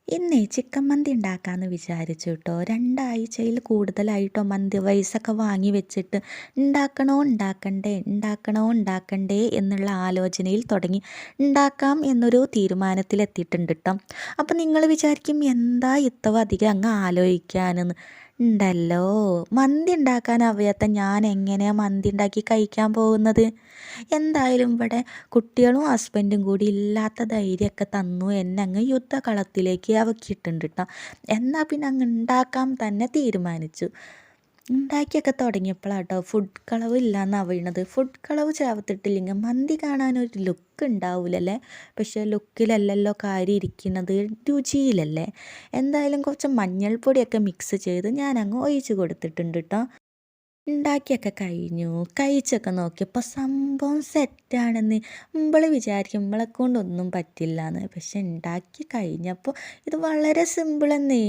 ഇന്നേ ചിക്കൻ മന്തി ഉണ്ടാക്കാമെന്ന് വിചാരിച്ചു കേട്ടോ. 2 ആഴ്ചയിൽ കൂടുതലായിട്ടോ മന്തി റൈസൊക്കെ വാങ്ങി വെച്ചിട്ട് ഉണ്ടാക്കണോ ഉണ്ടാക്കണ്ടേ ഉണ്ടാക്കണോ ഉണ്ടാക്കണ്ടേ എന്നുള്ള ആലോചനയിൽ തുടങ്ങി. ഉണ്ടാക്കാം എന്നൊരു തീരുമാനത്തിലെത്തിയിട്ടുണ്ട് കേട്ടോ. അപ്പം നിങ്ങൾ വിചാരിക്കും എന്താ ഇത്ര അധികം അങ്ങ് ആലോചിക്കാനെന്ന്. ഉണ്ടല്ലോ, മന്തി ഉണ്ടാക്കാൻ അറിയാത്ത ഞാൻ എങ്ങനെയാണ് മന്തി ഉണ്ടാക്കി കഴിക്കാൻ പോകുന്നത്. എന്തായാലും ഇവിടെ കുട്ടികളും ഹസ്ബൻഡും കൂടി ഇല്ലാത്ത ധൈര്യമൊക്കെ തന്നു എന്നെ അങ്ങ് യുദ്ധകളത്തിലേക്ക് ഇറക്കിയിട്ടുണ്ട് കേട്ടോ. എന്നാൽ പിന്നെ അങ്ങ് ഉണ്ടാക്കാൻ തന്നെ തീരുമാനിച്ചു. ഉണ്ടാക്കിയൊക്കെ തുടങ്ങിയപ്പോഴാട്ടോ ഫുഡ് കളവ് ഇല്ലയെന്ന് അറിയണത്. ഫുഡ് കളവ് ചേർത്തിട്ടില്ലെങ്കിൽ മന്തി കാണാനൊരു ലുക്ക് ഉണ്ടാവില്ലല്ലേ. പക്ഷേ ലുക്കിലല്ലല്ലോ കാര്യം ഇരിക്കുന്നത്, രുചിയിലല്ലേ. എന്തായാലും കുറച്ച് മഞ്ഞൾപ്പൊടിയൊക്കെ മിക്സ് ചെയ്ത് ഞാൻ അങ്ങ് ഒഴിച്ച് കൊടുത്തിട്ടുണ്ട് കേട്ടോ. ഉണ്ടാക്കിയൊക്കെ കഴിഞ്ഞു. കഴിച്ചൊക്കെ നോക്കിയപ്പോൾ സംഭവം സെറ്റാണെന്ന്. നമ്മൾ വിചാരിക്കും നമ്മളെക്കൊണ്ടൊന്നും പറ്റില്ലാന്ന്. പക്ഷെ ഉണ്ടാക്കി കഴിഞ്ഞപ്പോൾ ഇത് വളരെ സിമ്പിളെന്നേ.